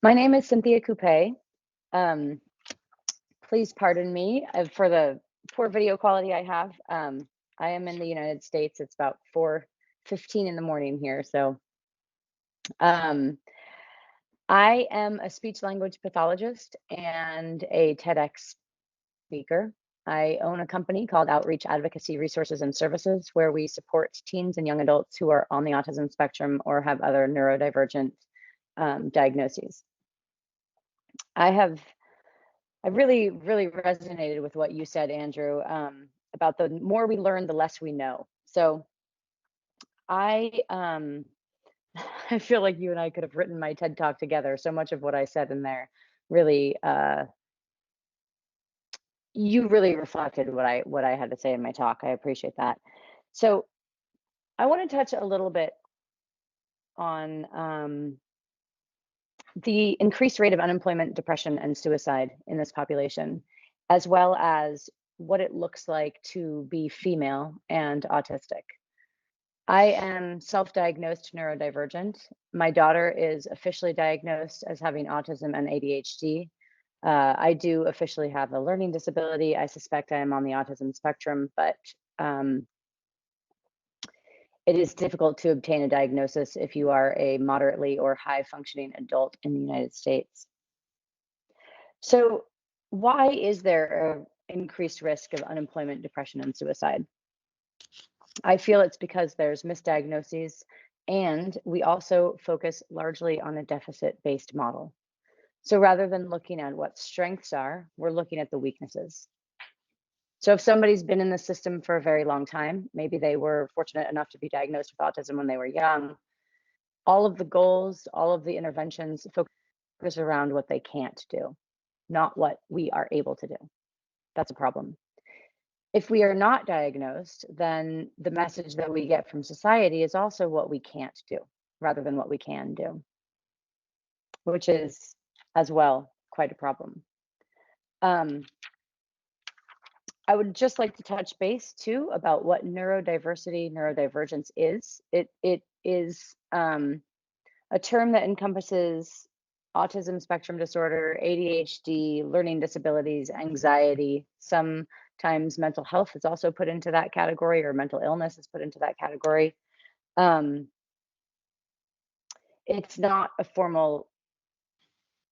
My name is Cynthia Coupe. Um, Please pardon me for the poor video quality I have. I am in the United States. It's about 4:15 in the morning here. Um, I am a speech language pathologist and a TEDx speaker. I own a company called Outreach Advocacy Resources and Services, where we support teens and young adults who are on the autism spectrum or have other neurodivergent diagnoses. I really resonated with what you said, Andrew, about the more we learn, the less we know. So I I feel like you and I could have written my TED talk together. So much of what I said in there really you really reflected what I had to say in my talk. I appreciate that. So I want to touch a little bit on the increased rate of unemployment, depression, and suicide in this population, as well as what it looks like to be female and autistic. I am self-diagnosed neurodivergent. My daughter is officially diagnosed as having autism and ADHD. I do officially have a learning disability. I suspect I am on the autism spectrum, but it is difficult to obtain a diagnosis if you are a moderately or high functioning adult in the United States. So, why is there an increased risk of unemployment, depression, and suicide? I feel it's because there's misdiagnoses, and we also focus largely on a deficit based model. So, rather than looking at what strengths are, we're looking at the weaknesses. So, if somebody's been in the system for a very long time, maybe they were fortunate enough to be diagnosed with autism when they were young, all of the goals, all of the interventions focus around what they can't do, not what we are able to do. That's a problem. If we are not diagnosed, then the message that we get from society is also what we can't do rather than what we can do, which is as well quite a problem. I would just like to touch base too about what neurodivergence is. It is a term that encompasses autism spectrum disorder, ADHD, learning disabilities, anxiety. Sometimes mental health is also put into that category, or mental illness is put into that category. It's not a formal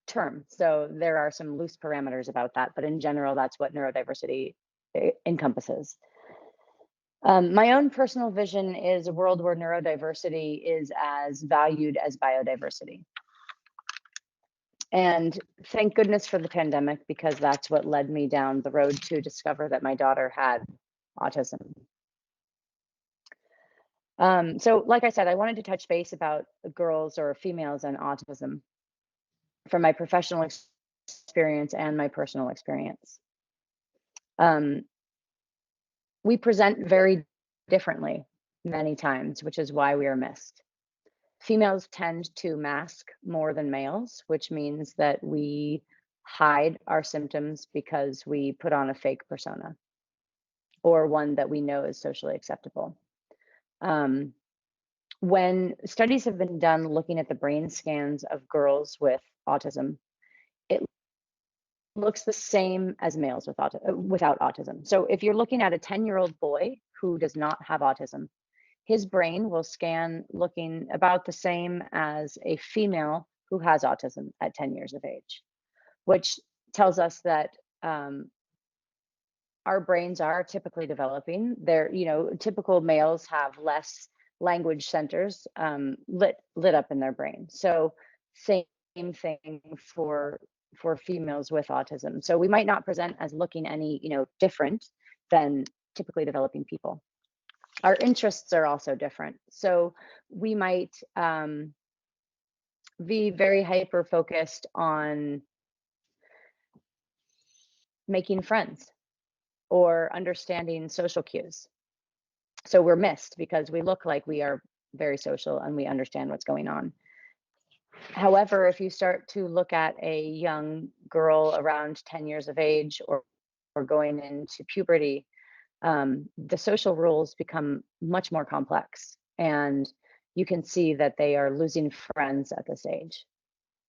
term, so there are some loose parameters about that, but in general, that's what neurodiversity encompasses. My own personal vision is a world where neurodiversity is as valued as biodiversity. And thank goodness for the pandemic, because that's what led me down the road to discover that my daughter had autism. So like I said, I wanted to touch base about girls or females and autism from my professional experience and my personal experience. We present very differently many times, which is why we are missed. Females tend to mask more than males, which means that we hide our symptoms because we put on a fake persona or one that we know is socially acceptable. When studies have been done looking at the brain scans of girls with autism, it looks the same as males without autism. So if you're looking at a 10-year-old boy who does not have autism, his brain will scan looking about the same as a female who has autism at 10 years of age, which tells us that our brains are typically developing. Typical males have less language centers lit up in their brain. So same thing for females with autism. So we might not present as looking any different than typically developing people. Our interests are also different. So we might be very hyper focused on making friends or understanding social cues. So we're missed because we look like we are very social and we understand what's going on. However, if you start to look at a young girl around 10 years of age or going into puberty, the social rules become much more complex, and you can see that they are losing friends at this age.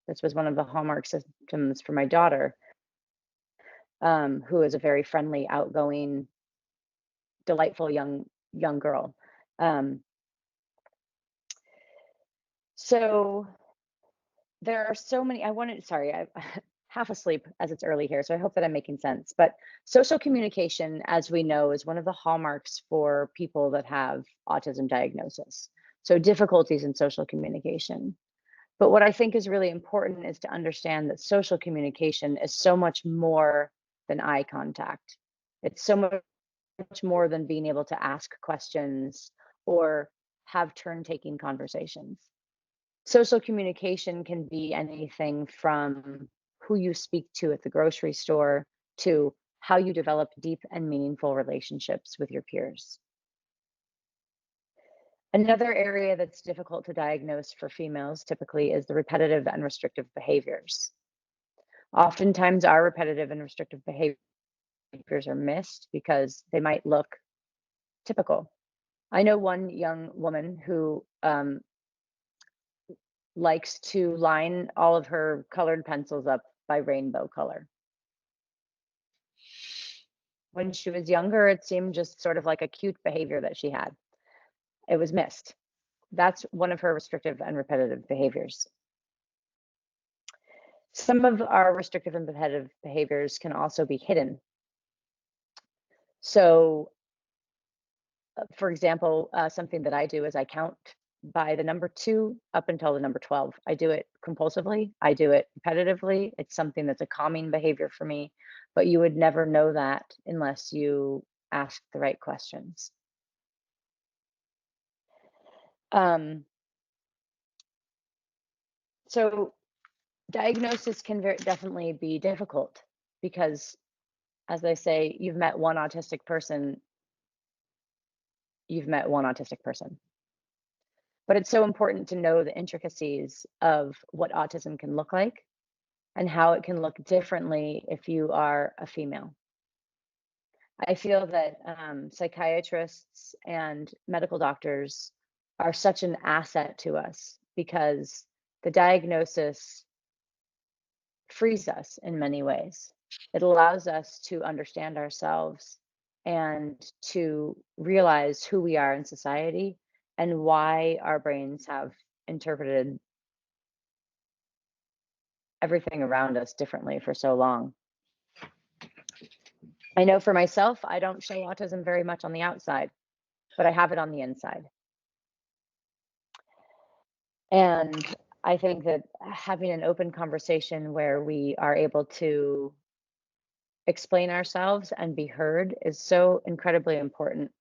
This was one of the hallmark symptoms for my daughter, who is a very friendly, outgoing, delightful young girl. Um, so there are so many. I wanted. Sorry, I'm half asleep as it's early here, so I hope that I'm making sense. But social communication, as we know, is one of the hallmarks for people that have autism diagnosis. So difficulties in social communication. But what I think is really important is to understand that social communication is so much more than eye contact. It's so much more than being able to ask questions or have turn-taking conversations. Social communication can be anything from who you speak to at the grocery store to how you develop deep and meaningful relationships with your peers. Another area that's difficult to diagnose for females typically is the repetitive and restrictive behaviors. Oftentimes, our repetitive and restrictive behaviors are missed because they might look typical. I know one young woman who likes to line all of her colored pencils up by rainbow color. When she was younger, it seemed just sort of like a cute behavior that she had. It was missed. That's one of her restrictive and repetitive behaviors. Some of our restrictive and repetitive behaviors can also be hidden. So, for example, something that I do is I count by the number 2 up until the number 12. I do it compulsively. I do it repetitively. It's something that's a calming behavior for me, but you would never know that unless you ask the right questions. Um, so diagnosis can definitely be difficult because, as I say, you've met one autistic person, you've met one autistic person. But it's so important to know the intricacies of what autism can look like and how it can look differently if you are a female. I feel that psychiatrists and medical doctors are such an asset to us because the diagnosis frees us in many ways. It allows us to understand ourselves and to realize who we are in society and why our brains have interpreted everything around us differently for so long. I know for myself, I don't show autism very much on the outside, but I have it on the inside. And I think that having an open conversation where we are able to explain ourselves and be heard is so incredibly important.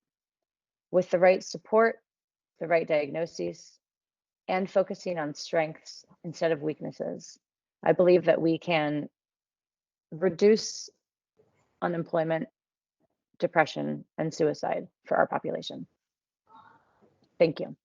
With the right support, the right diagnoses, and focusing on strengths instead of weaknesses, I believe that we can reduce unemployment, depression, and suicide for our population. Thank you.